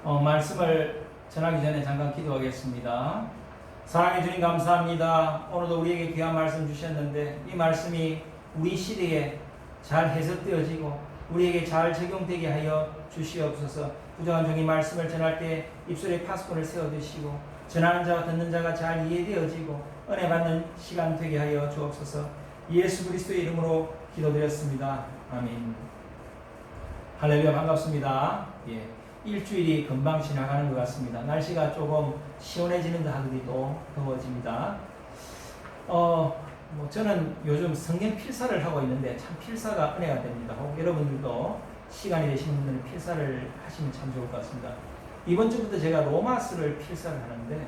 말씀을 전하기 전에 잠깐 기도하겠습니다. 사랑해 주님 감사합니다. 오늘도 우리에게 귀한 말씀 주셨는데 이 말씀이 우리 시대에 잘 해석되어지고 우리에게 잘 적용되게 하여 주시옵소서. 부정한 종이 말씀을 전할 때 입술에 파수꾼을 세워두시고 전하는 자와 듣는 자가 잘 이해되어지고 은혜 받는 시간 되게 하여 주옵소서. 예수 그리스도의 이름으로 기도드렸습니다. 아멘. 할렐루야. 반갑습니다. 일주일이 금방 지나가는 것 같습니다. 날씨가 조금 시원해지는 듯 하더니 또 더워집니다. 저는 요즘 성경 필사를 하고 있는데 참 필사가 은혜가 됩니다. 혹 여러분들도 시간이 되시는 분들은 필사를 하시면 참 좋을 것 같습니다. 이번 주부터 제가 로마서를 필사를 하는데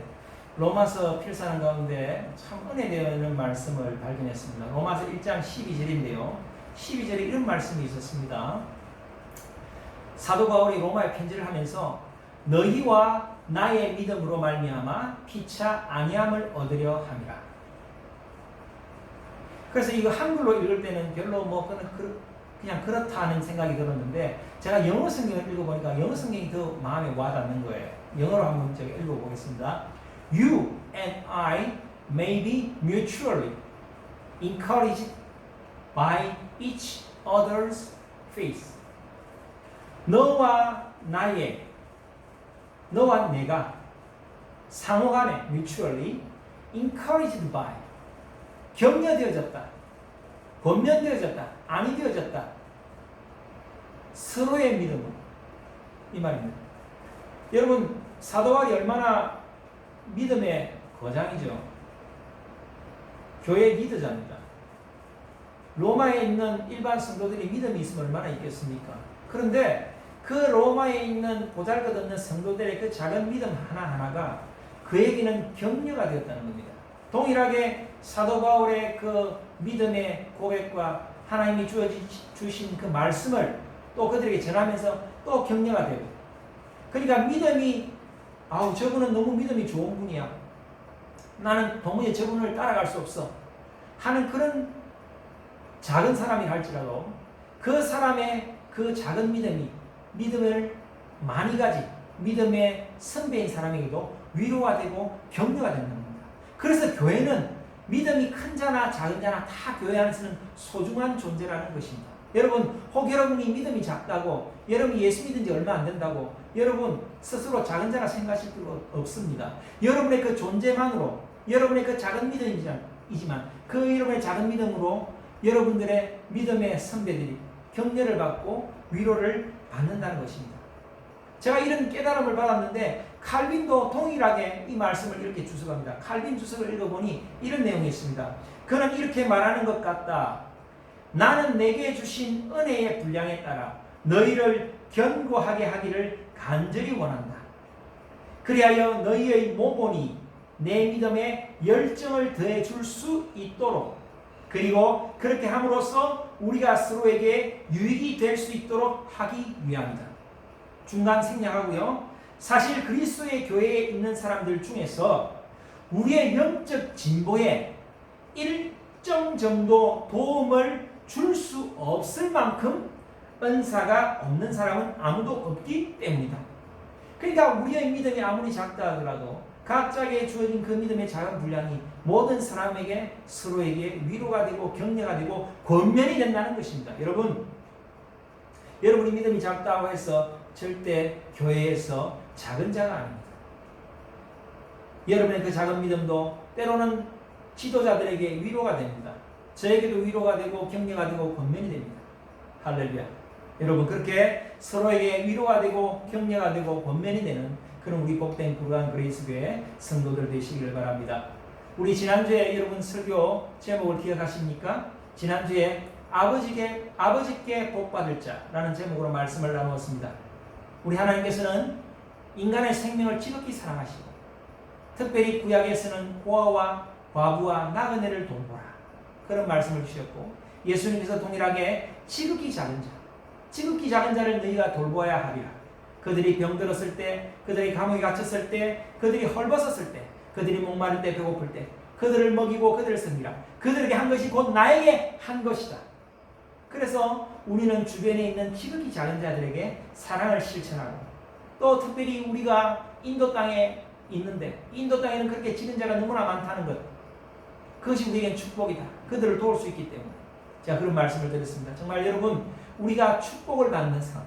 로마서 필사하는 가운데 참 은혜되는 말씀을 발견했습니다. 로마서 1장 12절인데요. 12절에 이런 말씀이 있었습니다. 사도 바울이 로마에 편지를 하면서 너희와 나의 믿음으로 말미암아 피차 안위함을 얻으려 함이라. 그래서 이거 한글로 읽을 때는 별로 그냥 그렇다 하는 생각이 들었는데 제가 영어 성경을 읽어보니까 영어 성경이 더 마음에 와닿는 거예요. 영어로 한번 제가 읽어보겠습니다. You and I may be mutually encouraged by each other's faith. 너와 내가 상호간에 mutually encouraged by 격려되어졌다, 권면되어졌다, 안이 되어졌다. 서로의 믿음으로 이 말입니다. 여러분 사도 바울이 얼마나 믿음의 거장이죠. 교회 리더자입니다. 로마에 있는 일반 성도들이 믿음이 있으면 얼마나 있겠습니까? 그런데 그 로마에 있는 보잘것없는 성도들의 그 작은 믿음 하나하나가 그에게는 격려가 되었다는 겁니다. 동일하게 사도 바울의 그 믿음의 고백과 하나님이 주신 그 말씀을 또 그들에게 전하면서 또 격려가 되고, 그러니까 믿음이 저분은 너무 믿음이 좋은 분이야, 나는 도무지 저분을 따라갈 수 없어 하는 그런 작은 사람이 할지라도 그 사람의 그 작은 믿음을 많이 가진 믿음의 선배인 사람에게도 위로가 되고 격려가 되는 겁니다. 그래서 교회는 믿음이 큰 자나 작은 자나 다 교회 안에서는 소중한 존재라는 것입니다. 여러분, 혹 여러분이 믿음이 작다고, 여러분이 예수 믿은 지 얼마 안 된다고 여러분 스스로 작은 자라 생각하실 필요 없습니다. 여러분의 그 존재만으로, 여러분의 그 작은 믿음이지만 그 여러분의 작은 믿음으로 여러분들의 믿음의 선배들이 격려를 받고 위로를 받는다는 것입니다. 제가 이런 깨달음을 받았는데 칼빈도 동일하게 이 말씀을 이렇게 주석합니다. 칼빈 주석을 읽어보니 이런 내용이 있습니다. 그는 이렇게 말하는 것 같다. 나는 내게 주신 은혜의 분량에 따라 너희를 견고하게 하기를 간절히 원한다. 그리하여 너희의 모본이 내 믿음에 열정을 더해 줄 수 있도록, 그리고 그렇게 함으로써 우리가 서로에게 유익이 될 수 있도록 하기 위함이다. 중간 생략하고요. 사실 그리스도의 교회에 있는 사람들 중에서 우리의 영적 진보에 일정 정도 도움을 줄 수 없을 만큼 은사가 없는 사람은 아무도 없기 때문이다. 그러니까 우리의 믿음이 아무리 작다 하더라도 각자에게 주어진 그 믿음의 작은 분량이 모든 사람에게 서로에게 위로가 되고 격려가 되고 권면이 된다는 것입니다. 여러분이 믿음이 작다고 해서 절대 교회에서 작은 자가 아닙니다. 여러분의 그 작은 믿음도 때로는 지도자들에게 위로가 됩니다. 저에게도 위로가 되고 격려가 되고 권면이 됩니다. 할렐루야. 여러분, 그렇게 서로에게 위로가 되고 격려가 되고 권면이 되는 그런 우리 복된 부르한 그레이스교회 성도들 되시기를 바랍니다. 우리 지난주에 여러분 설교 제목을 기억하십니까? 지난주에 아버지께 복받을 자라는 제목으로 말씀을 나누었습니다. 우리 하나님께서는 인간의 생명을 지극히 사랑하시고 특별히 구약에서는 고아와 과부와 나그네를 돌보라 그런 말씀을 주셨고, 예수님께서 동일하게 지극히 작은 자를 너희가 돌보아야 하리라. 그들이 병들었을 때, 그들이 감옥에 갇혔을 때, 그들이 헐벗었을 때, 그들이 목마를 때, 배고플 때 그들을 먹이고 그들을 섬기라. 그들에게 한 것이 곧 나에게 한 것이다. 그래서 우리는 주변에 있는 지극히 작은 자들에게 사랑을 실천하고 또 특별히 우리가 인도 땅에 있는데 인도 땅에는 그렇게 지는 자가 너무나 많다는 것, 그것이 우리에겐 축복이다. 그들을 도울 수 있기 때문에 제가 그런 말씀을 드렸습니다. 정말 여러분, 우리가 축복을 받는 삶,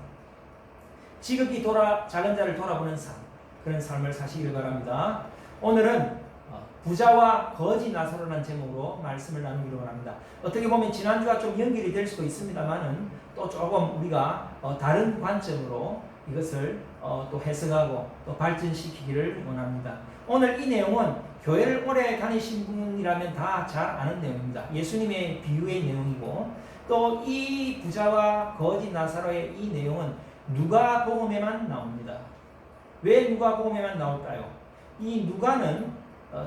지극히 작은 자를 돌아보는 삶, 그런 삶을 사시길 바랍니다. 오늘은 부자와 거지 나사로라는 제목으로 말씀을 나누기로 합니다. 어떻게 보면 지난주와 좀 연결이 될 수도 있습니다만은 또 조금 우리가 다른 관점으로 이것을 또 해석하고 또 발전시키기를 원합니다. 오늘 이 내용은 교회를 오래 다니신 분이라면 다 잘 아는 내용입니다. 예수님의 비유의 내용이고, 또 이 부자와 거지 나사로의 이 내용은 누가복음에만 나옵니다. 왜 누가복음에만 나올까요? 이 누가는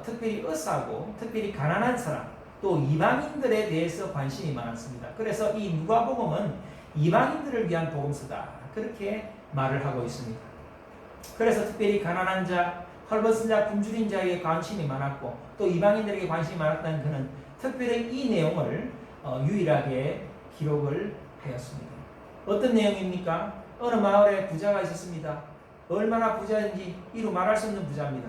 특별히 의사고 특별히 가난한 사람, 또 이방인들에 대해서 관심이 많았습니다. 그래서 이 누가복음은 이방인들을 위한 복음서다, 그렇게 말을 하고 있습니다. 그래서 특별히 가난한 자, 헐벗은 자, 굶주린 자에게 관심이 많았고 또 이방인들에게 관심이 많았다는 그는 특별히 이 내용을 유일하게 기록을 하였습니다. 어떤 내용입니까? 어느 마을에 부자가 있었습니다. 얼마나 부자인지 이루 말할 수 없는 부자입니다.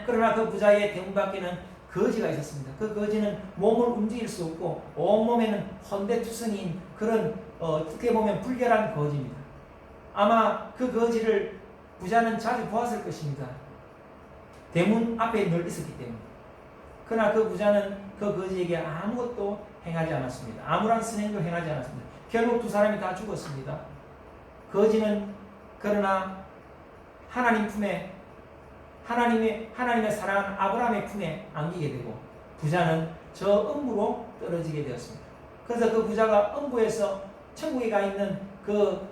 그러나 그 부자의 대문 밖에는 거지가 있었습니다. 그 거지는 몸을 움직일 수 없고 온몸에는 헌데투성인 그런 어떻게 보면 불결한 거지입니다. 아마 그 거지를 부자는 자주 보았을 것입니다. 대문 앞에 늘 있었기 때문에. 그러나 그 부자는 그 거지에게 아무것도 행하지 않았습니다. 아무런 선행도 행하지 않았습니다. 결국 두 사람이 다 죽었습니다. 거지는 그러나 하나님 품에 하나님의 사랑하는 아브라함의 품에 안기게 되고, 부자는 저 음부로 떨어지게 되었습니다. 그래서 그 부자가 음부에서 천국에 가 있는 그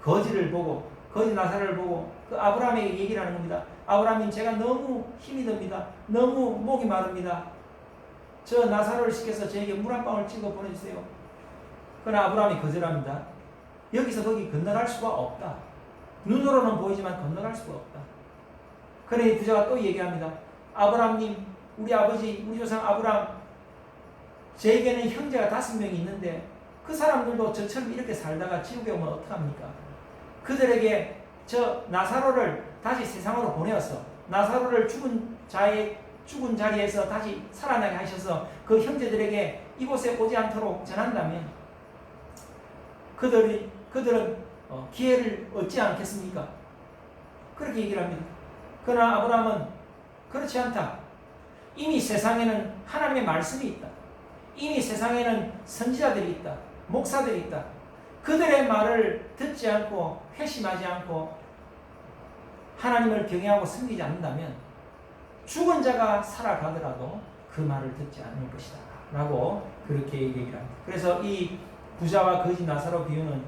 거지를 보고, 거지 나사로를 보고 그 아브라함에게 얘기를 하는 겁니다. 아브라함님, 제가 너무 힘이 듭니다. 너무 목이 마릅니다. 저 나사로를 시켜서 저에게 물 한 방울 찍어 보내주세요. 그러나 아브라함이 거절합니다. 여기서 거기 건너갈 수가 없다. 눈으로는 보이지만 건너갈 수가 없다. 그러니 부자가 또 얘기합니다. 아브라함님, 우리 아버지, 우리 조상 아브라함, 저에게는 형제가 5명이 있는데 그 사람들도 저처럼 이렇게 살다가 지옥에 오면 어떡합니까? 그들에게 저 나사로를 다시 세상으로 보내어서 나사로를 죽은 자리에서 다시 살아나게 하셔서 그 형제들에게 이곳에 오지 않도록 전한다면 그들은 기회를 얻지 않겠습니까? 그렇게 얘기를 합니다. 그러나 아브라함은 그렇지 않다. 이미 세상에는 하나님의 말씀이 있다. 이미 세상에는 선지자들이 있다. 목사들이 있다. 그들의 말을 듣지 않고 회심하지 않고 하나님을 경외하고 섬기지 않는다면 죽은 자가 살아가더라도 그 말을 듣지 않을 것이다 라고 그렇게 얘기를 합니다. 그래서 이 부자와 거지 나사로 비유는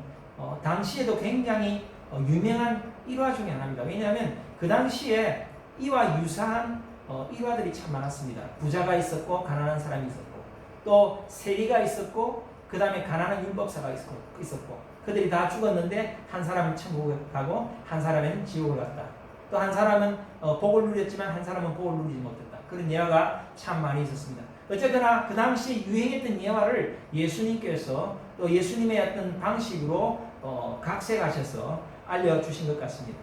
당시에도 굉장히 유명한 일화 중에 하나입니다. 왜냐하면 그 당시에 이와 유사한 일화들이 참 많았습니다. 부자가 있었고 가난한 사람이 있었고 또 세리가 있었고 그 다음에 가난한 율법사가 있었고 그들이 다 죽었는데 한 사람은 천국을 가고 한 사람은 지옥을 갔다. 또 한 사람은 복을 누렸지만 한 사람은 복을 누리지 못했다. 그런 예화가 참 많이 있었습니다. 어쨌거나 그 당시 유행했던 예화를 예수님께서 또 예수님의 어떤 방식으로 각색하셔서 알려주신 것 같습니다.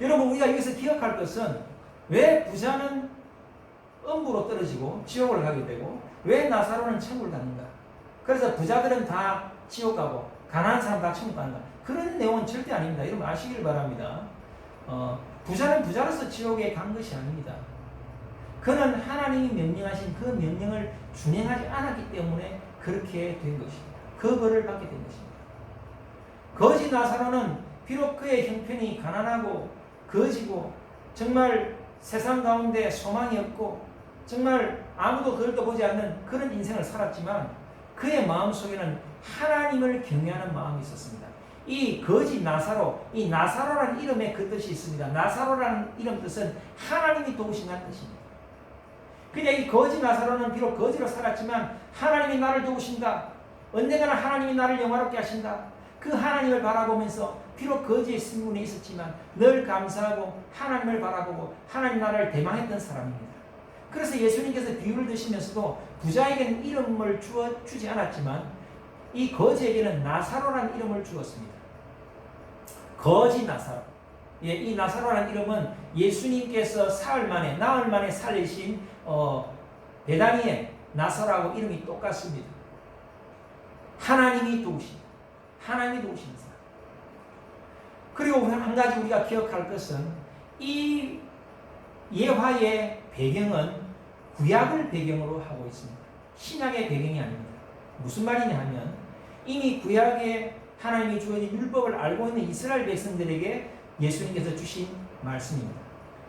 여러분, 우리가 여기서 기억할 것은 왜 부자는 음부로 떨어지고 지옥을 가게 되고 왜 나사로는 천국을 갔는가? 그래서 부자들은 다 지옥 가고 가난한 사람 다 천국 간다. 그런 내용은 절대 아닙니다. 여러분 아시길 바랍니다. 부자는 부자로서 지옥에 간 것이 아닙니다. 그는 하나님이 명령하신 그 명령을 준행하지 않았기 때문에 그렇게 된 것입니다. 그 벌을 받게 된 것입니다. 거지 나사로는 비록 그의 형편이 가난하고 거지고 정말 세상 가운데 소망이 없고 정말 아무도 그를 떠보지 않는 그런 인생을 살았지만 그의 마음속에는 하나님을 경외하는 마음이 있었습니다. 이 거지 나사로, 이 나사로라는 이름에 그 뜻이 있습니다. 나사로라는 이름 뜻은 하나님이 도우신다는 뜻입니다. 그냥 이 거지 나사로는 비록 거지로 살았지만 하나님이 나를 도우신다. 언젠가는 하나님이 나를 영화롭게 하신다. 그 하나님을 바라보면서 비록 거지의 신분에 있었지만 늘 감사하고 하나님을 바라보고 하나님 나라를 대망했던 사람입니다. 그래서 예수님께서 비유를 드시면서도 부자에게는 이름을 주지 않았지만 이 거지에게는 나사로라는 이름을 주었습니다. 거지 나사로. 예, 이 나사로라는 이름은 예수님께서 나흘 만에 살리신 베다니의 나사로하고 이름이 똑같습니다. 하나님이 도우신 사람. 그리고 한 가지 우리가 기억할 것은 이 예화의 배경은 구약을 배경으로 하고 있습니다. 신약의 배경이 아닙니다. 무슨 말이냐 하면 이미 구약에 하나님이 주어진 율법을 알고 있는 이스라엘 백성들에게 예수님께서 주신 말씀입니다.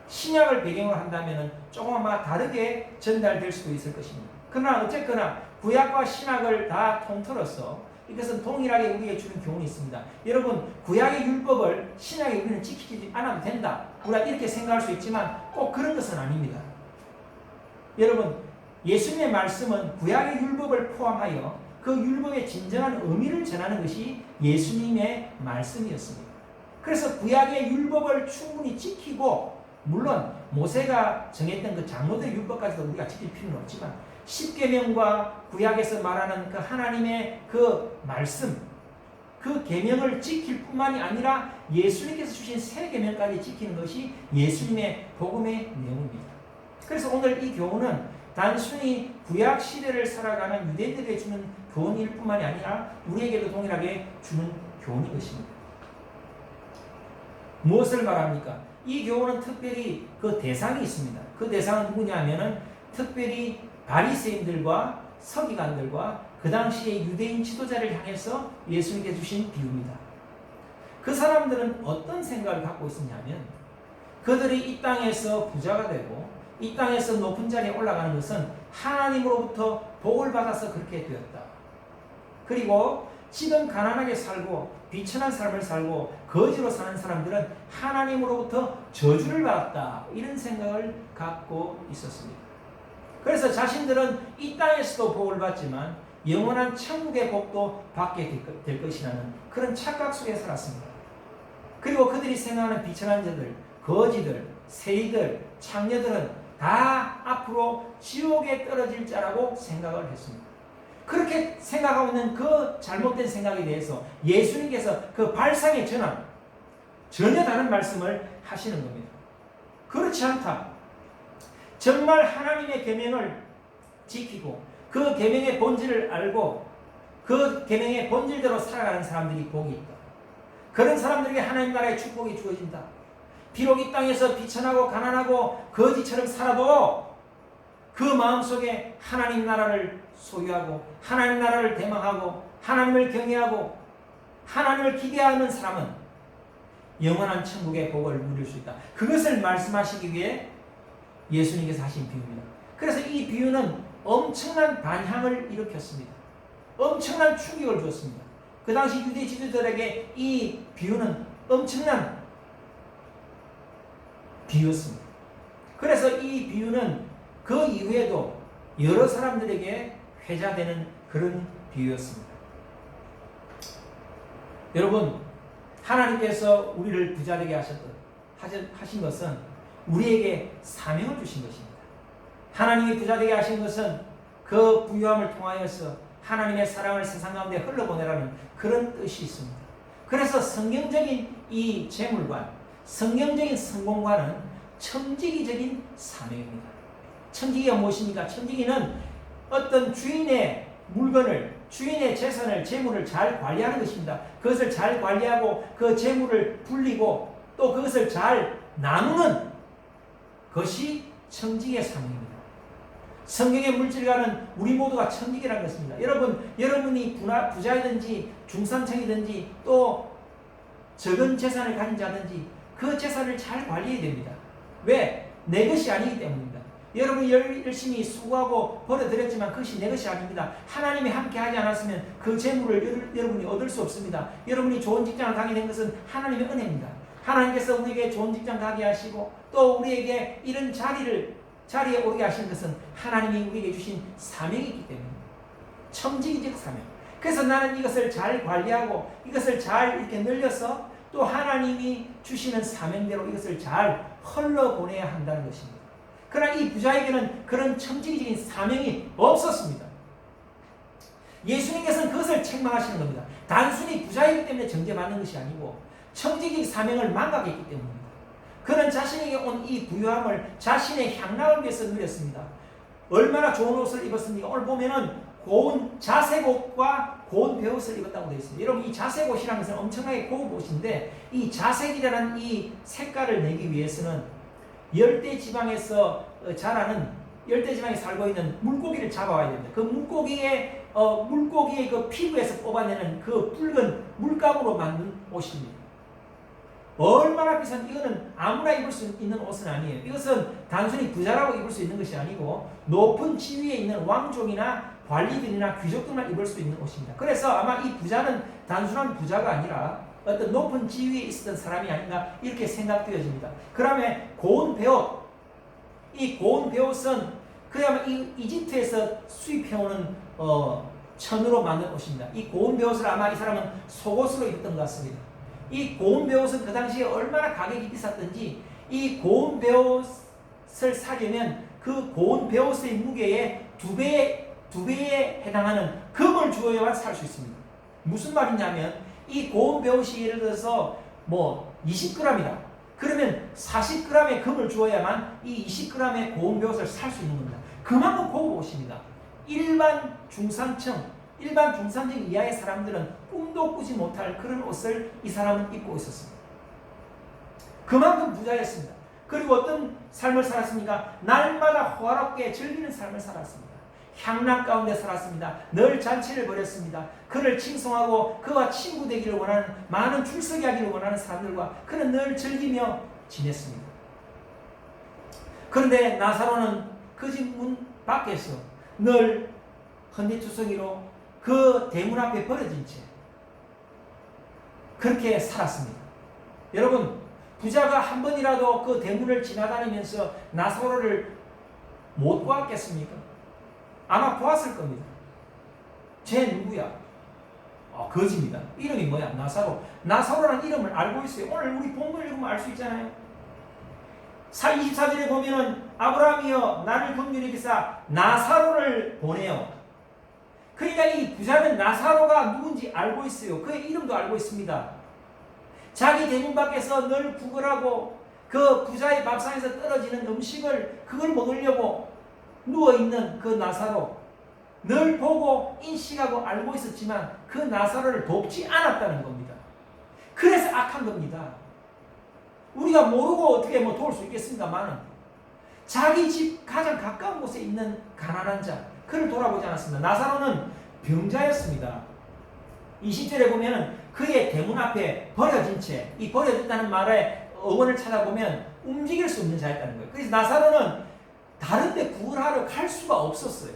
신약을 배경으로 한다면 조금 아마 다르게 전달될 수도 있을 것입니다. 그러나 어쨌거나 구약과 신약을 다 통틀어서 이것은 동일하게 우리에게 주는 교훈이 있습니다. 여러분, 구약의 율법을 신약에 우리는 지키지 않아도 된다. 우리가 이렇게 생각할 수 있지만 꼭 그런 것은 아닙니다. 여러분, 예수님의 말씀은 구약의 율법을 포함하여 그 율법의 진정한 의미를 전하는 것이 예수님의 말씀이었습니다. 그래서 구약의 율법을 충분히 지키고, 물론 모세가 정했던 그 장로들의 율법까지도 우리가 지킬 필요는 없지만 십계명과 구약에서 말하는 그 하나님의 그 말씀, 그 계명을 지킬 뿐만이 아니라 예수님께서 주신 새 계명까지 지키는 것이 예수님의 복음의 내용입니다. 그래서 오늘 이 교훈은 단순히 구약 시대를 살아가는 유대인들에게 주는 교훈일 뿐만이 아니라 우리에게도 동일하게 주는 교훈인 것입니다. 무엇을 말합니까? 이 교훈은 특별히 그 대상이 있습니다. 그 대상은 누구냐 하면은 특별히 바리새인들과 서기관들과 그 당시의 유대인 지도자를 향해서 예수님께 주신 비유입니다. 그 사람들은 어떤 생각을 갖고 있었냐면 그들이 이 땅에서 부자가 되고 이 땅에서 높은 자리에 올라가는 것은 하나님으로부터 복을 받아서 그렇게 되었다. 그리고 지금 가난하게 살고 비천한 삶을 살고 거지로 사는 사람들은 하나님으로부터 저주를 받았다. 이런 생각을 갖고 있었습니다. 그래서 자신들은 이 땅에서도 복을 받지만 영원한 천국의 복도 받게 될 것이라는 그런 착각 속에 살았습니다. 그리고 그들이 생각하는 비천한 자들, 거지들, 세리들, 창녀들은 다 앞으로 지옥에 떨어질 자라고 생각을 했습니다. 그렇게 생각하고 있는 그 잘못된 생각에 대해서 예수님께서 그 발상의 전환, 전혀 다른 말씀을 하시는 겁니다. 그렇지 않다. 정말 하나님의 계명을 지키고 그 계명의 본질을 알고 그 계명의 본질대로 살아가는 사람들이 복이 있다. 그런 사람들에게 하나님 나라의 축복이 주어진다. 비록 이 땅에서 비천하고 가난하고 거지처럼 살아도 그 마음속에 하나님 나라를 소유하고 하나님 나라를 대망하고 하나님을 경외하고 하나님을 기대하는 사람은 영원한 천국의 복을 누릴 수 있다. 그것을 말씀하시기 위해 예수님께서 하신 비유입니다. 그래서 이 비유는 엄청난 반향을 일으켰습니다. 엄청난 충격을 주었습니다. 그 당시 유대 지도자들에게 이 비유는 엄청난 비유였습니다. 그래서 이 비유는 그 이후에도 여러 사람들에게 회자되는 그런 비유였습니다. 여러분, 하나님께서 우리를 부자되게 하신 것은 우리에게 사명을 주신 것입니다. 하나님이 부자되게 하신 것은 그 부유함을 통하여서 하나님의 사랑을 세상 가운데 흘러보내라는 그런 뜻이 있습니다. 그래서 성경적인 이 재물관, 성경적인 성공관은 청지기적인 사명입니다. 청지기가 무엇입니까? 청지기는 어떤 주인의 물건을, 주인의 재산을, 재물을 잘 관리하는 것입니다. 그것을 잘 관리하고 그 재물을 불리고 또 그것을 잘 나누는 것이 청지기의 사명입니다. 성경의 물질가는 우리 모두가 청지기라는 것입니다. 여러분이 부자이든지 중산층이든지 또 적은 재산을 가진 자든지 그 재산을 잘 관리해야 됩니다. 왜? 내 것이 아니기 때문입니다. 여러분이 열심히 수고하고 벌어들였지만 그것이 내 것이 아닙니다. 하나님이 함께 하지 않았으면 그 재물을 여러분이 얻을 수 없습니다. 여러분이 좋은 직장을 가게 된 것은 하나님의 은혜입니다. 하나님께서 우리에게 좋은 직장 가게 하시고 또 우리에게 이런 자리에 오게 하신 것은 하나님이 우리에게 주신 사명이 있기 때문입니다. 청지기적 사명. 그래서 나는 이것을 잘 관리하고 이것을 잘 이렇게 늘려서 또 하나님이 주시는 사명대로 이것을 잘 흘러보내야 한다는 것입니다. 그러나 이 부자에게는 그런 청지기적인 사명이 없었습니다. 예수님께서는 그것을 책망하시는 겁니다. 단순히 부자이기 때문에 정죄받는 것이 아니고 청지기 사명을 망각했기 때문입니다. 그는 자신에게 온 이 부유함을 자신의 향락을 위해서 누렸습니다. 얼마나 좋은 옷을 입었습니까? 오늘 보면은 고운 자색 옷과 고운 베옷을 입었다고 되어 있습니다. 여러분, 이 자색 옷이라는 것은 엄청나게 고급 옷인데, 이 자색이라는 이 색깔을 내기 위해서는 열대 지방에서 자라는, 열대 지방에 살고 있는 물고기를 잡아와야 됩니다. 그 물고기의 그 피부에서 뽑아내는 그 붉은 물감으로 만든 옷입니다. 얼마나 비싼, 이거는 아무나 입을 수 있는 옷은 아니에요. 이것은 단순히 부자라고 입을 수 있는 것이 아니고 높은 지위에 있는 왕족이나 관리들이나 귀족들만 입을 수 있는 옷입니다. 그래서 아마 이 부자는 단순한 부자가 아니라 어떤 높은 지위에 있었던 사람이 아닌가 이렇게 생각되어집니다. 그다음에 고운 베옷, 이 고운 베옷은 그야말로 이 이집트에서 수입해오는 천으로 만든 옷입니다. 이 고운 베옷을 아마 이 사람은 속옷으로 입었던 것 같습니다. 이 고운 베옷은 그 당시에 얼마나 가격이 비쌌던지, 이 고운 베옷을 사려면 그 고운 베옷의 무게의 두 배에 해당하는 금을 주어야만 살 수 있습니다. 무슨 말이냐면, 이 고운 베옷이 예를 들어서 뭐 20g이다. 그러면 40g의 금을 주어야만 이 20g의 고운 베옷을 살 수 있는 겁니다. 그만큼 고급 옷입니다. 일반 중산층 이하의 사람들은 꿈도 꾸지 못할 그런 옷을 이 사람은 입고 있었습니다. 그만큼 부자였습니다. 그리고 어떤 삶을 살았습니까? 날마다 호화롭게 즐기는 삶을 살았습니다. 향락 가운데 살았습니다. 늘 잔치를 벌였습니다. 그를 칭송하고 그와 친구 되기를 원하는, 많은 출석하기를 원하는 사람들과 그는 늘 즐기며 지냈습니다. 그런데 나사로는 그 집 문 밖에서 늘 헌데투성이로 그 대문 앞에 버려진 채 그렇게 살았습니다. 여러분, 부자가 한 번이라도 그 대문을 지나다니면서 나사로를 못 보았겠습니까? 아마 보았을 겁니다. 쟤 누구야? 거지입니다. 이름이 뭐야? 나사로. 나사로라는 이름을 알고 있어요. 오늘 우리 본문 읽으면 알 수 있잖아요. 24절에 보면은 아브라함이여 나를 긍휼히 여기사 나사로를 보내요. 그러니까 이 부자는 나사로가 누군지 알고 있어요. 그의 이름도 알고 있습니다. 자기 대문 밖에서 늘 구걸하고 그 부자의 밥상에서 떨어지는 음식을 그걸 먹으려고 누워있는 그 나사로, 늘 보고 인식하고 알고 있었지만 그 나사로를 돕지 않았다는 겁니다. 그래서 악한 겁니다. 우리가 모르고 어떻게 도울 수 있겠습니다만, 자기 집 가장 가까운 곳에 있는 가난한 자, 그를 돌아보지 않았습니다. 나사로는 병자였습니다. 20절에 보면은 그의 대문 앞에 버려진 채, 이 버려졌다는 말의 어원을 찾아보면 움직일 수 없는 자였다는 거예요. 그래서 나사로는 다른 데 구걸하러 갈 수가 없었어요.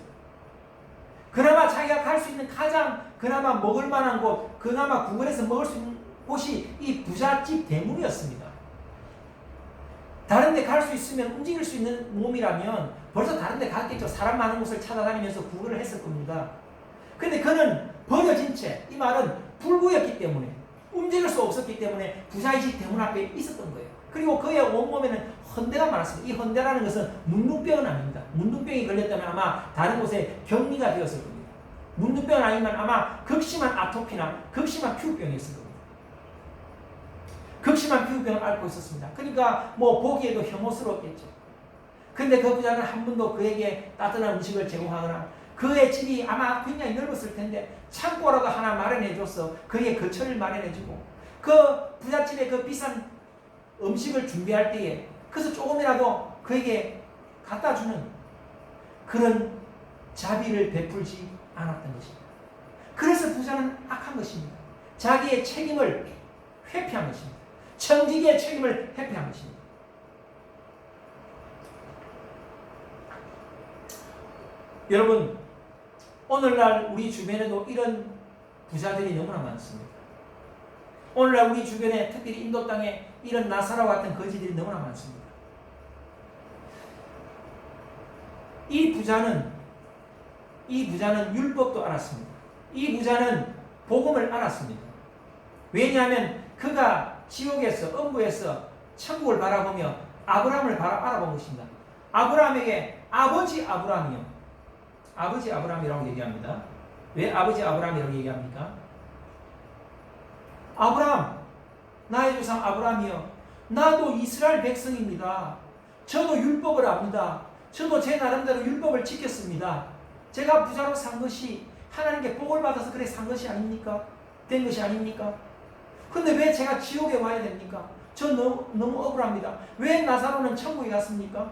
그나마 자기가 갈 수 있는 가장 그나마 먹을 만한 곳, 그나마 구걸해서 먹을 수 있는 곳이 이 부잣집 대문이었습니다. 다른 데 갈 수 있으면, 움직일 수 있는 몸이라면 벌써 다른 데 갔겠죠. 사람 많은 곳을 찾아다니면서 구걸을 했을 겁니다. 근데 그는 버려진 채, 이 말은 불구였기 때문에, 움직일 수 없었기 때문에 부자의 집 대문 앞에 있었던 거예요. 그리고 그의 온몸에는 헌대가 많았습니다. 이 헌대라는 것은 문둥병은 아닙니다. 문둥병이 걸렸다면 아마 다른 곳에 격리가 되었을 겁니다. 문둥병은 아니면 아마 극심한 아토피나 극심한 피부병이었을 겁니다. 극심한 피부병을 앓고 있었습니다. 그러니까 보기에도 혐오스러웠겠죠. 근데 그 부자는 한 번도 그에게 따뜻한 음식을 제공하거나, 그의 집이 아마 굉장히 넓었을 텐데 창고라도 하나 마련해줘서 그에게 거처를 마련해주고, 그 부잣집에 그 비싼 음식을 준비할 때에 그래서 조금이라도 그에게 갖다주는 그런 자비를 베풀지 않았던 것입니다. 그래서 부자는 악한 것입니다. 자기의 책임을 회피한 것입니다. 청지기의 책임을 회피한 것입니다. 여러분, 오늘날 우리 주변에도 이런 부자들이 너무나 많습니다. 오늘날 우리 주변에, 특히 인도 땅에 이런 나사로 같은 거지들이 너무나 많습니다. 이 부자는 율법도 알았습니다. 이 부자는 복음을 알았습니다. 왜냐하면 그가 지옥에서, 음부에서 천국을 바라보며 아브라함을 알아본 것입니다. 아브라함에게 아버지 아브라함이요. 아버지 아브라함이라고 얘기합니다. 왜 아버지 아브라함이라고 얘기합니까? 아브라함, 나의 조상 아브라함이여, 나도 이스라엘 백성입니다. 저도 율법을 압니다. 저도 제 나름대로 율법을 지켰습니다. 제가 부자로 산 것이 하나님께 복을 받아서 그래 산 것이 아닙니까? 된 것이 아닙니까? 근데 왜 제가 지옥에 와야 됩니까? 저 너무 억울합니다. 왜 나사로는 천국에 갔습니까?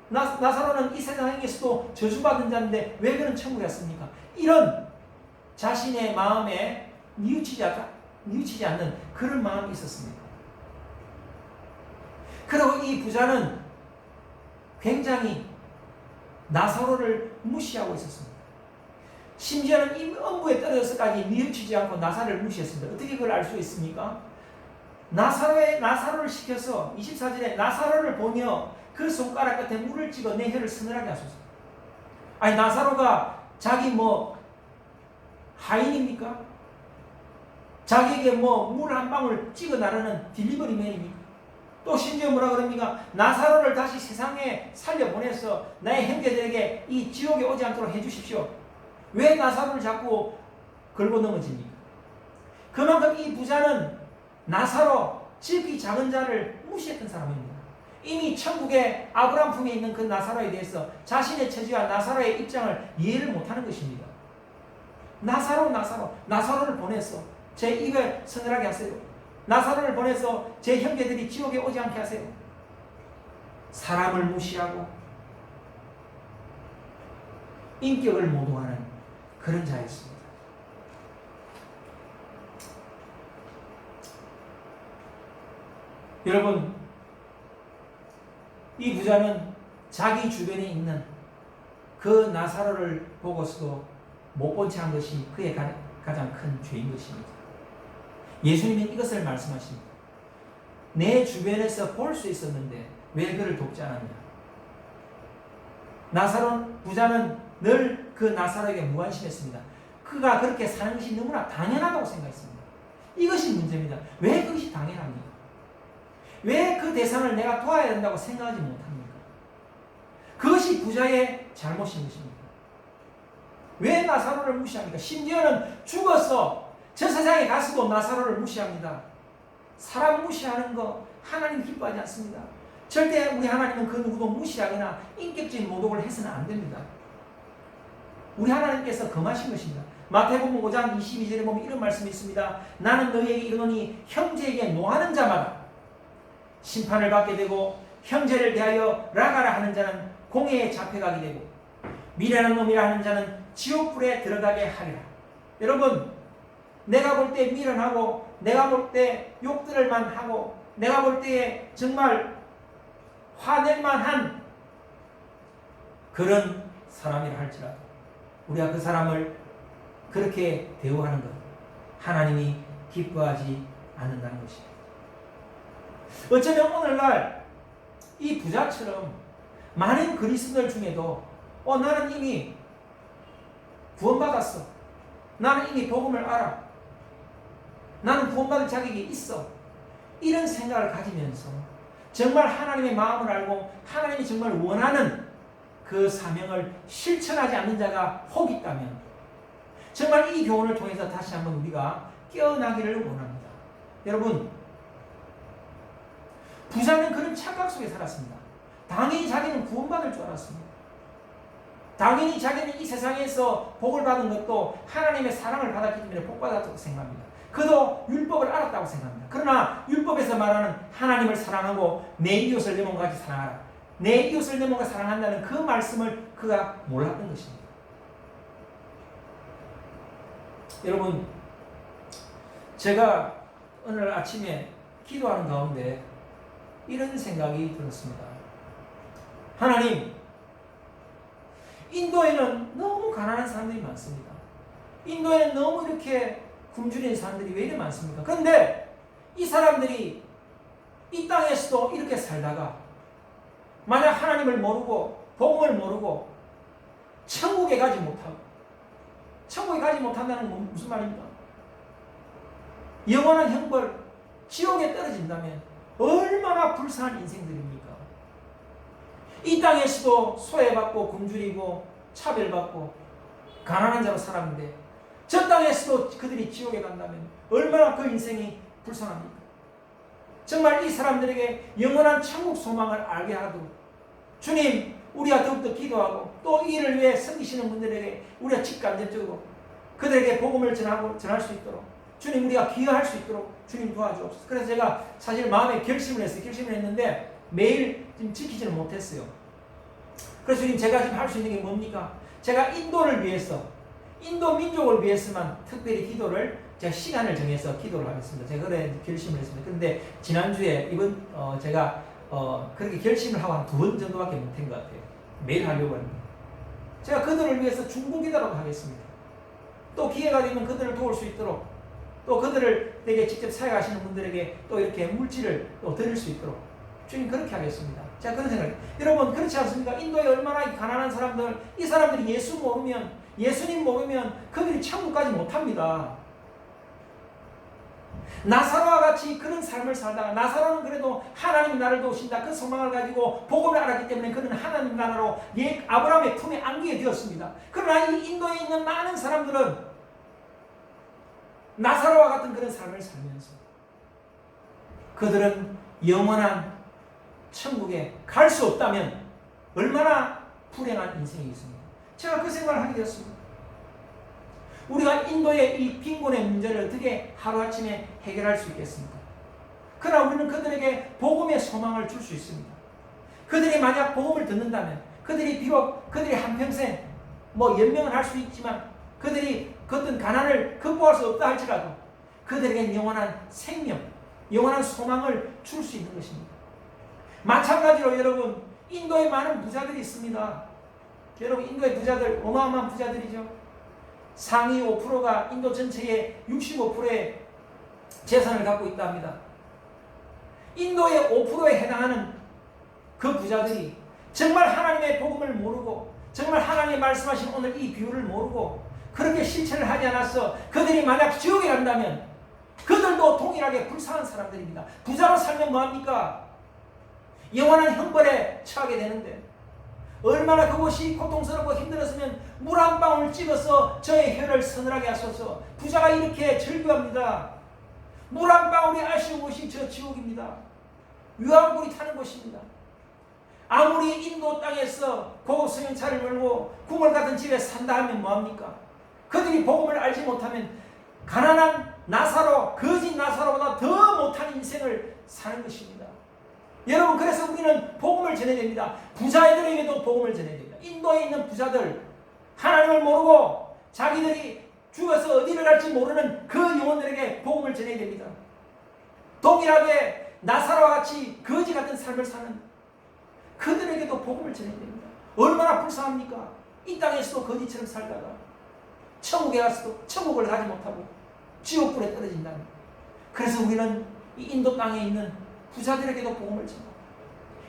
나사로는 이 세상에서도 저주받은 자인데 왜 그는 천국에 갔습니까? 이런 자신의 마음에 뉘우치지 않는 그런 마음이 있었습니다. 그리고 이 부자는 굉장히 나사로를 무시하고 있었습니다. 심지어는 이 음부에 떨어져서까지 뉘우치지 않고 나사로를 무시했습니다. 어떻게 그걸 알 수 있습니까? 나사로를 시켜서 24절에 나사로를 보며 그 손가락 끝에 물을 찍어 내 혀를 서늘하게 하소서. 아니, 나사로가 자기 하인입니까? 자기에게 물 한 방울 찍어 나르는 딜리버리맨입니까? 또 심지어 뭐라 그럽니까? 나사로를 다시 세상에 살려보내서 나의 형제들에게 이 지옥에 오지 않도록 해주십시오. 왜 나사로를 자꾸 걸고 넘어집니까? 그만큼 이 부자는 나사로, 즉 이 작은 자를 무시했던 사람입니다. 이미 천국의 아브라함 품에 있는 그 나사로에 대해서 자신의 처지와 나사로의 입장을 이해를 못하는 것입니다. 나사로를 보내서 제 입을 서늘하게 하세요. 나사로를 보내서 제 형제들이 지옥에 오지 않게 하세요. 사람을 무시하고 인격을 모독하는 그런 자였습니다. 여러분, 이 부자는 자기 주변에 있는 그 나사로를 보고서도 못 본 채 한 것이 그의 가장 큰 죄인 것입니다. 예수님은 이것을 말씀하십니다. 내 주변에서 볼 수 있었는데 왜 그를 돕지 않았냐? 부자는 늘 그 나사로에게 무관심했습니다. 그가 그렇게 사는 것이 너무나 당연하다고 생각했습니다. 이것이 문제입니다. 왜 그것이 당연합니까? 왜 그 대상을 내가 도와야 된다고 생각하지 못합니까? 그것이 부자의 잘못인 것입니다. 왜 나사로를 무시합니까? 심지어는 죽어서 저 세상에 가서도 나사로를 무시합니다. 사람 무시하는 거 하나님 기뻐하지 않습니다. 절대 우리 하나님은 그 누구도 무시하거나 인격적인 모독을 해서는 안 됩니다. 우리 하나님께서 금하신 것입니다. 마태복음 5장 22절에 보면 이런 말씀이 있습니다. 나는 너희에게 이르노니 형제에게 노하는 자마다 심판을 받게 되고 형제를 대하여 라가라 하는 자는 공회에 잡혀가게 되고 미련한 놈이라 하는 자는 지옥불에 들어가게 하리라. 여러분, 내가 볼 때 미련하고 내가 볼 때 욕들을만 하고 내가 볼 때에 정말 화낼만한 그런 사람이라 할지라도 우리가 그 사람을 그렇게 대우하는 것 하나님이 기뻐하지 않는다는 것입니다. 어쩌면 오늘날 이 부자처럼 많은 그리스도인들 중에도 나는 이미 구원받았어. 나는 이미 복음을 알아. 나는 구원받을 자격이 있어. 이런 생각을 가지면서 정말 하나님의 마음을 알고 하나님이 정말 원하는 그 사명을 실천하지 않는 자가 혹 있다면 정말 이 교훈을 통해서 다시 한번 우리가 깨어나기를 원합니다. 여러분, 부자는 그런 착각 속에 살았습니다. 당연히 자기는 구원받을 줄 알았습니다. 당연히 자기는 이 세상에서 복을 받은 것도 하나님의 사랑을 받았기 때문에 복받았다고 생각합니다. 그도 율법을 알았다고 생각합니다. 그러나 율법에서 말하는 하나님을 사랑하고 내 이웃을 내 몸과 같이 사랑하라. 내 이웃을 내 몸과 사랑한다는 그 말씀을 그가 몰랐던 것입니다. 여러분, 제가 오늘 아침에 기도하는 가운데 이런 생각이 들었습니다. 하나님, 인도에는 너무 가난한 사람들이 많습니다. 인도에는 너무 이렇게 굶주린 사람들이 왜 이렇게 많습니까? 그런데 이 사람들이 이 땅에서도 이렇게 살다가 만약 하나님을 모르고 복음을 모르고 천국에 가지 못한다는 건 무슨 말입니까? 영원한 형벌, 지옥에 떨어진다면 얼마나 불쌍한 인생들입니까? 이 땅에서도 소외받고 굶주리고 차별받고 가난한 자로 살았는데 저 땅에서도 그들이 지옥에 간다면 얼마나 그 인생이 불쌍합니까? 정말 이 사람들에게 영원한 천국 소망을 알게 하도록 주님, 우리가 더욱더 기도하고 또 이를 위해 섬기시는 분들에게 우리가 직간접적으로 그들에게 복음을 전할 수 있도록 주님, 우리가 기여할 수 있도록 주님 도와주옵소서. 그래서 제가 사실 마음에 결심을 했는데 매일 지금 지키지는 못했어요. 그래서 주님, 제가 지금 할 수 있는 게 뭡니까? 제가 인도를 위해서, 인도 민족을 위해서만 특별히 기도를, 제가 시간을 정해서 기도를 하겠습니다. 제가 그래 결심을 했습니다. 그런데 지난주에 제가 그렇게 결심을 하고 한 2번 정도밖에 못한 것 같아요. 매일 하려고 합니다. 제가 그들을 위해서 중보기도라도 하겠습니다. 또 기회가 되면 그들을 도울 수 있도록, 또 그들에게 직접 사역하시는 분들에게 또 이렇게 물질을 또 드릴 수 있도록 주님, 그렇게 하겠습니다. 제가 그런 생각을. 여러분, 그렇지 않습니까? 인도에 얼마나 가난한 사람들, 이 사람들이 예수님 모르면 그들이 천국까지 못합니다. 나사로와 같이 그런 삶을 살다가, 나사로는 그래도 하나님 나를 도우신다 그 소망을 가지고 복음을 알았기 때문에 그는 하나님 나라로 아브라함의 품에 안기게 되었습니다. 그러나 이 인도에 있는 많은 사람들은 나사로와 같은 그런 삶을 살면서 그들은 영원한 천국에 갈 수 없다면 얼마나 불행한 인생이 있습니다. 제가 그 생각을 하게 되었습니다. 우리가 인도의 이 빈곤의 문제를 어떻게 하루아침에 해결할 수 있겠습니까? 그러나 우리는 그들에게 복음의 소망을 줄 수 있습니다. 그들이 만약 복음을 듣는다면, 비록 그들이 한평생 연명을 할 수 있지만 그들이 어떤 가난을 극복할 수 없다 할지라도 그들에게 영원한 생명, 영원한 소망을 줄 수 있는 것입니다. 마찬가지로 여러분, 인도에 많은 부자들이 있습니다. 여러분, 인도의 부자들 어마어마한 부자들이죠. 상위 5%가 인도 전체의 65%의 재산을 갖고 있다 합니다. 인도의 5%에 해당하는 그 부자들이 정말 하나님의 복음을 모르고, 정말 하나님이 말씀하신 오늘 이 비유를 모르고 그렇게 실천을 하지 않았어 그들이 만약 지옥에 간다면 그들도 동일하게 불쌍한 사람들입니다. 부자로 살면 뭐합니까? 영원한 형벌에 처하게 되는데, 얼마나 그것이 고통스럽고 힘들었으면 물 한 방울 찍어서 저의 혀를 서늘하게 하소서. 부자가 이렇게 절규합니다. 물 한 방울이 아쉬운 곳이 저 지옥입니다. 유황불이 타는 곳입니다. 아무리 인도 땅에서 고급 승용차를 몰고 궁궐 같은 집에 산다 하면 뭐합니까? 그들이 복음을 알지 못하면 가난한 나사로, 거짓 나사로보다 더 못한 인생을 사는 것입니다. 여러분, 그래서 우리는 복음을 전해야 됩니다. 부자애들에게도 복음을 전해야 됩니다. 인도에 있는 부자들, 하나님을 모르고 자기들이 죽어서 어디를 갈지 모르는 그 영혼들에게 복음을 전해야 됩니다. 동일하게 나사로와 같이 거지 같은 삶을 사는 그들에게도 복음을 전해야 됩니다. 얼마나 불쌍합니까? 이 땅에서도 거지처럼 살다가 천국에 가서도 천국을 가지 못하고 지옥불에 떨어진다는. 그래서 우리는 이 인도 땅에 있는 부자들에게도 복음을 전하고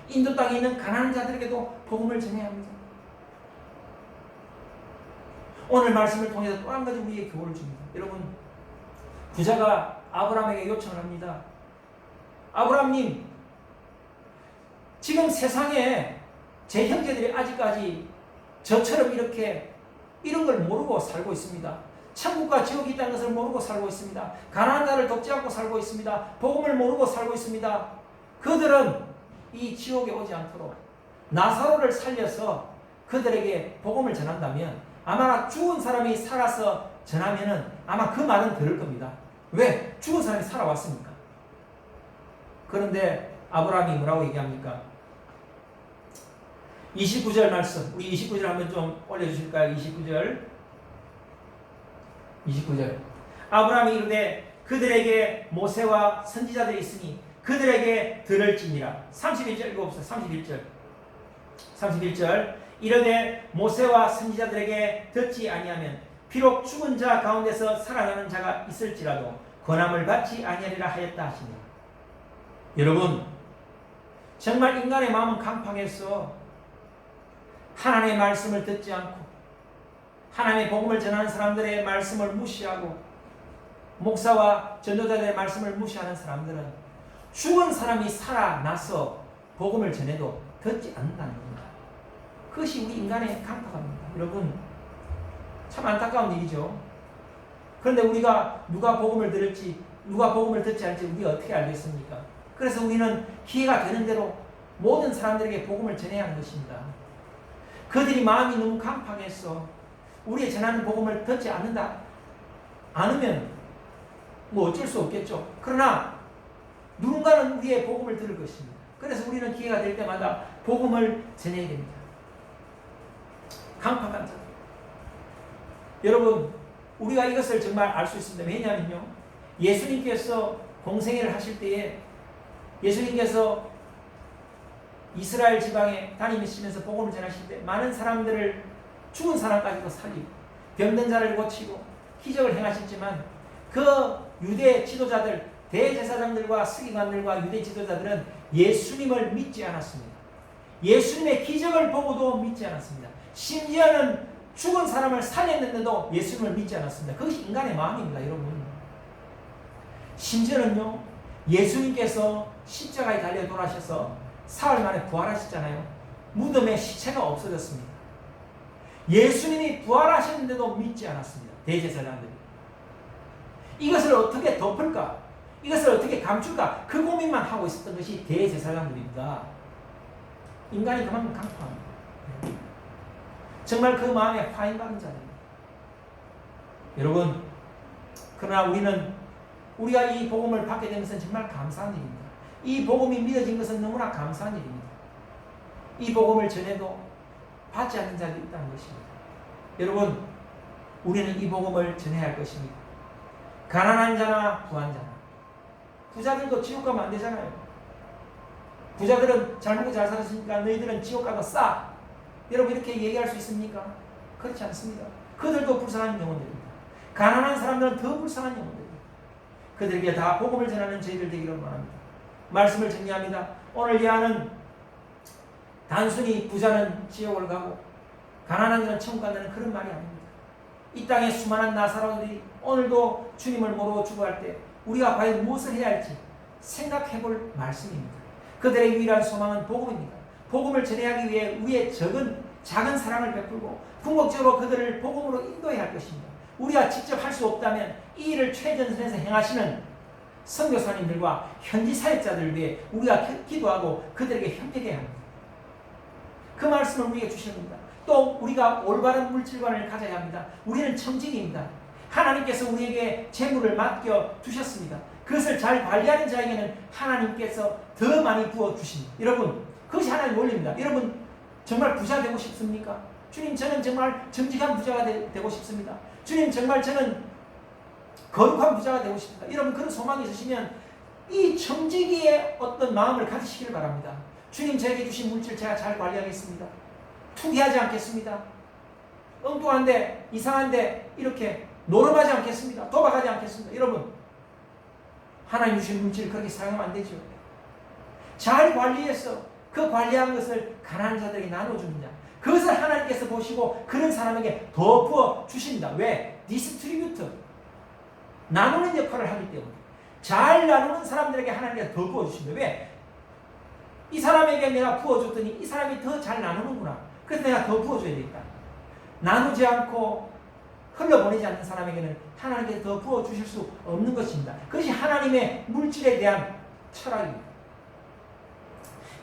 인도 땅에 있는 가난한 자들에게도 복음을 전해야 합니다. 오늘 말씀을 통해서 또 한 가지 우리에게 교훈을 줍니다. 여러분, 부자가 아브라함에게 요청을 합니다. 아브라함님, 지금 세상에 제 형제들이 아직까지 저처럼 이런 걸 모르고 살고 있습니다. 천국과 지옥이 있다는 것을 모르고 살고 있습니다. 가난한 자를 돕지 않고 살고 있습니다. 복음을 모르고 살고 있습니다. 그들은 이 지옥에 오지 않도록 나사로를 살려서 그들에게 복음을 전한다면 아마 죽은 사람이 살아서 전하면은 아마 그 말은 들을 겁니다. 왜? 죽은 사람이 살아왔으니까. 그런데 아브라함이 뭐라고 얘기합니까? 29절 말씀, 우리 29절 한번 좀 올려주실까요? 29절. 아브라함이 이르되 그들에게 모세와 선지자들이 있으니 그들에게 들을지니라. 31절 읽어봅시다. 31절. 이르되 모세와 선지자들에게 듣지 아니하면 비록 죽은 자 가운데서 살아나는 자가 있을지라도 권함을 받지 아니하리라 하였다 하시니라. 여러분, 정말 인간의 마음은 강팍해서 하나님의 말씀을 듣지 않고 하나님의 복음을 전하는 사람들의 말씀을 무시하고 목사와 전도자들의 말씀을 무시하는 사람들은 죽은 사람이 살아나서 복음을 전해도 듣지 않는다는 겁니다. 그것이 우리 인간의 강팍합니다. 여러분, 참 안타까운 일이죠. 그런데 우리가 누가 복음을 들을지, 누가 복음을 듣지 않을지 우리가 어떻게 알겠습니까? 그래서 우리는 기회가 되는 대로 모든 사람들에게 복음을 전해야 하는 것입니다. 그들이 마음이 너무 강팍해서 우리의 전하는 복음을 듣지 않으면 뭐 어쩔 수 없겠죠. 그러나 누군가는 우리의 복음을 들을 것입니다. 그래서 우리는 기회가 될 때마다 복음을 전해야 됩니다. 강팍한 자. 여러분, 우리가 이것을 정말 알 수 있습니다. 왜냐하면요, 예수님께서 공생애를 하실 때에 예수님께서 이스라엘 지방에 다니시면서 복음을 전하실 때 많은 사람들을, 죽은 사람까지도 살리고 병든 자를 고치고 기적을 행하셨지만, 그 유대 지도자들, 대제사장들과 서기관들과 유대 지도자들은 예수님을 믿지 않았습니다. 예수님의 기적을 보고도 믿지 않았습니다. 심지어는 죽은 사람을 살렸는데도 예수님을 믿지 않았습니다. 그것이 인간의 마음입니다, 여러분. 심지어는요, 예수님께서 십자가에 달려 돌아가셔서 사흘 만에 부활하셨잖아요. 무덤에 시체가 없어졌습니다. 예수님이 부활하셨는데도 믿지 않았습니다, 대제사장들이. 이것을 어떻게 덮을까? 이것을 어떻게 감출까? 그 고민만 하고 있었던 것이 대제사장들입니다. 인간이 그만큼 강팍합니다. 정말 그 마음에 화인받은 자입니다. 여러분, 그러나 우리가 이 복음을 받게 된 것은 정말 감사한 일입니다. 이 복음이 믿어진 것은 너무나 감사한 일입니다. 이 복음을 전해도 받지 않는 자들이 있다는 것입니다. 여러분, 우리는 이 복음을 전해야 할 것입니다. 가난한 자나 부한 자나, 부자들도 지옥 가면 안 되잖아요. 부자들은 잘 먹고 잘 살았으니까 너희들은 지옥 가도 싸. 여러분, 이렇게 얘기할 수 있습니까? 그렇지 않습니다. 그들도 불쌍한 영혼들입니다. 가난한 사람들은 더 불쌍한 영혼들입니다. 그들에게 다 복음을 전하는 저희들 되기를 원합니다. 말씀을 정리합니다. 오늘 예하는 단순히 부자는 지옥을 가고 가난한 자는 천국 간다는 그런 말이 아닙니다. 이 땅에 수많은 나사로들이 오늘도 주님을 모르고 죽어갈 때 우리가 과연 무엇을 해야 할지 생각해 볼 말씀입니다. 그들의 유일한 소망은 복음입니다. 복음을 전해하기 위해 우리의 작은 사랑을 베풀고 궁극적으로 그들을 복음으로 인도해야 할 것입니다. 우리가 직접 할 수 없다면 이 일을 최전선에서 행하시는 선교사님들과 현지 사역자들을 위해 우리가 기도하고 그들에게 협력해야 합니다. 그 말씀을 우리에게 주십니다. 또 우리가 올바른 물질관을 가져야 합니다. 우리는 청직입니다. 하나님께서 우리에게 재물을 맡겨 두셨습니다. 그것을 잘 관리하는 자에게는 하나님께서 더 많이 부어주십니다. 여러분, 그것이 하나님의 원리입니다. 여러분, 정말 부자 되고 싶습니까? 주님, 저는 정말 정직한 부자가 되고 싶습니다. 주님, 정말 저는 거룩한 부자가 되고 싶습니다. 여러분, 그런 소망이 있으시면 이 청지기의 어떤 마음을 가지시길 바랍니다. 주님, 저에게 주신 물질 제가 잘 관리하겠습니다. 투기하지 않겠습니다. 엉뚱한데, 이상한데 이렇게 노름하지 않겠습니다. 도박하지 않겠습니다. 여러분, 하나님 주신 물질을 그렇게 사용하면 안 되죠. 잘 관리해서 그 관리한 것을 가난한 자들에게 나눠주는 자, 그것을 하나님께서 보시고 그런 사람에게 더 부어 주십니다. 왜? 디스트리뷰터, 나누는 역할을 하기 때문에. 잘 나누는 사람들에게 하나님께서 더 부어 주십니다. 왜? 이 사람에게 내가 부어줬더니 이 사람이 더 잘 나누는구나. 그래서 내가 더 부어줘야 되겠다. 나누지 않고 흘려보내지 않는 사람에게는 하나님께서 더 부어주실 수 없는 것입니다. 그것이 하나님의 물질에 대한 철학입니다.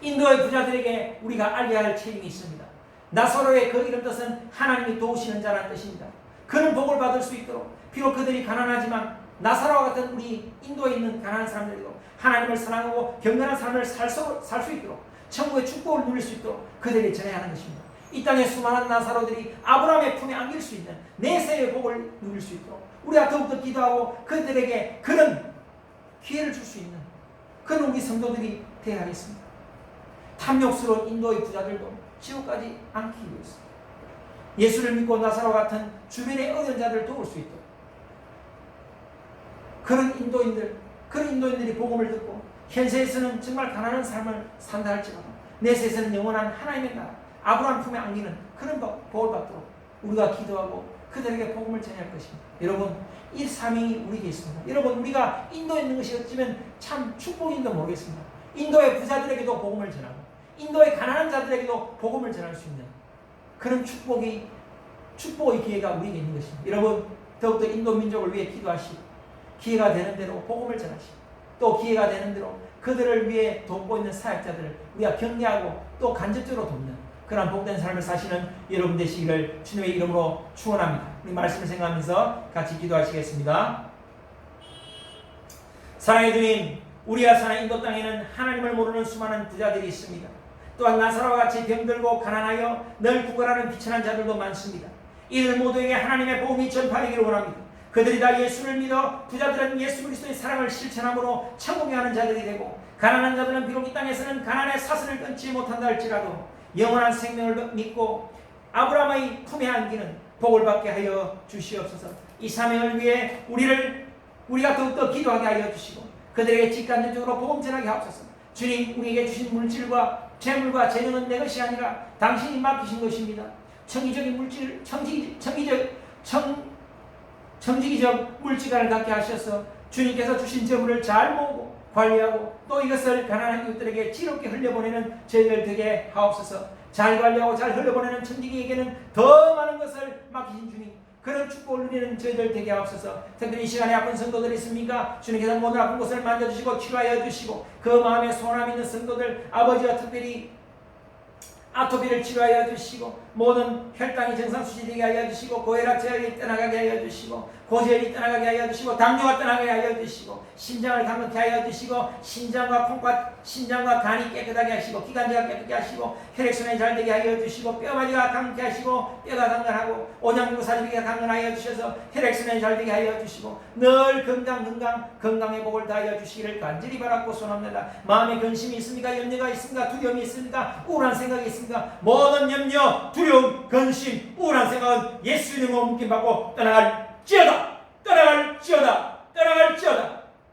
인도의 부자들에게 우리가 알려야 할 책임이 있습니다. 나사로의 그 이름 뜻은 하나님이 도우시는 자라는 뜻입니다. 그는 복을 받을 수 있도록, 비록 그들이 가난하지만 나사로와 같은 우리 인도에 있는 가난한 사람들도 하나님을 사랑하고 경건한 삶을 살 수 있도록, 천국의 축복을 누릴 수 있도록 그들에게 전해야 하는 것입니다. 이 땅의 수많은 나사로들이 아브라함의 품에 안길 수 있는 내세의 복을 누릴 수 있도록 우리가 더욱더 기도하고 그들에게 그런 기회를 줄 수 있는 그런 우리 성도들이 되어야 하겠습니다. 탐욕스러운 인도의 부자들도 지옥까지 않기 위해서 예수를 믿고 나사로와 같은 주변의 어려운 자들을 도울 수 있도록 그런 인도인들이 복음을 듣고 현세에서는 정말 가난한 삶을 산다 할지라도 내세에서는 영원한 하나님의 나라 아브라함 품에 안기는 그런 복을 받도록 우리가 기도하고 그들에게 복음을 전할 것입니다. 여러분, 이 사명이 우리에게 있습니다. 여러분, 우리가 인도에 있는 것이 어쩌면 참 축복인지도 모르겠습니다. 인도의 부자들에게도 복음을 전하고 인도의 가난한 자들에게도 복음을 전할 수 있는 그런 축복의 기회가 우리에게 있는 것입니다. 여러분, 더욱더 인도 민족을 위해 기도하시고 기회가 되는 대로 복음을 전하시고 또 기회가 되는 대로 그들을 위해 돕고 있는 사역자들을 우리가 격려하고 또 간접적으로 돕는 그런 복된 삶을 사시는 여러분 되시기를 주님의 이름으로 축원합니다. 우리 말씀을 생각하면서 같이 기도하시겠습니다. 사랑의 주님, 우리가 사는 인도 땅에는 하나님을 모르는 수많은 부자들이 있습니다. 또한 나사로와 같이 병들고 가난하여 늘 구걸하는 비천한 자들도 많습니다. 이들 모두에게 하나님의 복음이 전파되기를 원합니다. 그들이 다 예수를 믿어 부자들은 예수 그리스도의 사랑을 실천함으로 천국에 가는 자들이 되고, 가난한 자들은 비록 이 땅에서는 가난의 사슬을 끊지 못한다 할지라도 영원한 생명을 믿고 아브라함의 품에 안기는 복을 받게 하여 주시옵소서. 이 사명을 위해 우리가 더욱더 기도하게 하여 주시고 그들에게 직간접적으로 복음 전하게 하옵소서. 주님, 우리에게 주신 물질과 재물과 재능은 내 것이 아니라 당신이 맡기신 것입니다. 청지기적 물질관을 갖게 하셔서 주님께서 주신 재물을 잘 모으고 관리하고 또 이것을 가난한 이웃들에게 지롭게 흘려보내는 저희들 되게 하옵소서. 잘 관리하고 잘 흘려보내는 청지기에게는 더 많은 것을 맡기신 주님, 그런 축복을 누리는 저희들 되게 하옵소서. 특별히 이 시간에 아픈 성도들이 있습니까? 주님께서 모든 아픈 곳을 만져주시고 치료하여 주시고 그 마음에 소원함 있는 성도들 아버지와 특별히 아토피를 치료하여 주시고 모든 혈당이 정상수치되게 하여 주시고 고혈압 제약이 떠나가게 하여 주시고 고지혈이 떠나가게 하여 주시고 당뇨가 떠나가게 하여 주시고 심장을 강건케 하여 주시고 심장과 간이 깨끗하게 하시고 기관지가 깨끗하게 하시고 혈액순환이 잘 되게 하여 주시고 뼈마디가 강건케 하시고 뼈가 강건하고 오장육부 사지기가 강건하여 주셔서 혈액순환이 잘 되게 하여 주시고 늘 건강의 복을 다하여 주시기를 간절히 바라고 소원합니다. 마음에 근심이 있습니까? 염려가 있습니까? 두려움이 있습니까? 우울한 생각이 있습니까? 모든 염려, 두려움, 근심, 우울한 생각은 예수 이름으로 묶임받고 떠나갈지어다.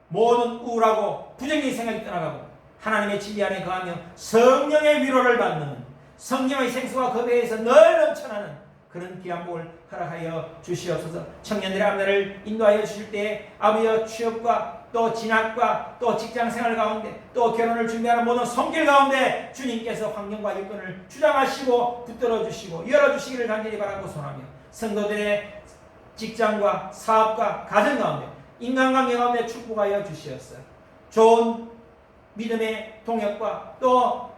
모든 우울하고 부정적인 생각이 떠나가고 하나님의 진리 안에 거하며 성령의 위로를 받는 성령의 생수와 그 배에서 늘 넘쳐나는 그런 귀한 복을 허락하여 주시옵소서. 청년들의 앞날을 인도하여 주실 때에 아버지의 취업과 또 진학과 또 직장생활 가운데 또 결혼을 준비하는 모든 손길 가운데 주님께서 환경과 여건을 주장하시고 붙들어 주시고 열어주시기를 간절히 바라고 소원하며 성도들의 직장과 사업과 가정 가운데 인간관계 가운데 축복하여 주시었어요. 좋은 믿음의 동역과 또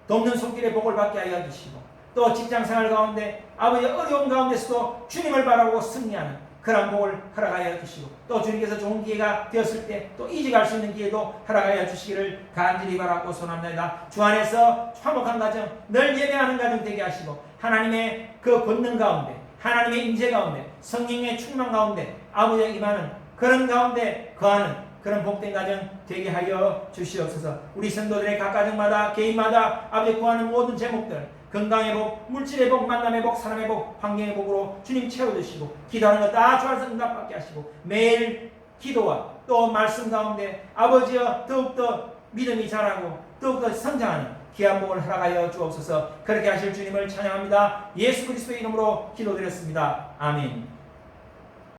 돕는 손길의 복을 받게 하여 주시고 또 직장생활 가운데 아버지의 어려움 가운데서도 주님을 바라보고 승리하는 그런 복을 허락하여 주시고 또 주님께서 좋은 기회가 되었을 때 또 이직할 수 있는 기회도 허락하여 주시기를 간절히 바라고 소원합니다. 주 안에서 화목한 가정, 늘 예배하는 가정 되게 하시고 하나님의 그 권능 가운데 하나님의 임재 가운데 성령의 충만 가운데 아버지의 임하는 그런 가운데 거하는 그런 복된 가정 되게 하여 주시옵소서. 우리 성도들의 각 가정마다 개인마다 아버지 구하는 모든 제목들 건강의 복, 물질의 복, 만남의 복, 사람의 복, 환경의 복으로 주님 채워주시고 기도하는 것 다 주안에서 응답받게 하시고 매일 기도와 또 말씀 가운데 아버지여 더욱더 믿음이 자라고 더욱더 성장하는 귀한 복을 허락하여 주옵소서. 그렇게 하실 주님을 찬양합니다. 예수 그리스도의 이름으로 기도드렸습니다. 아멘.